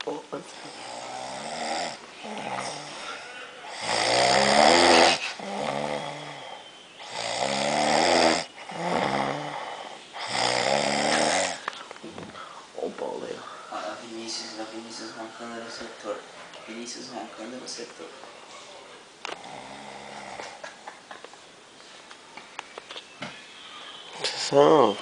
Ó o Paulo aí, ó. A Vinícius roncando no setor. Vinícius roncando no setor. Atenção.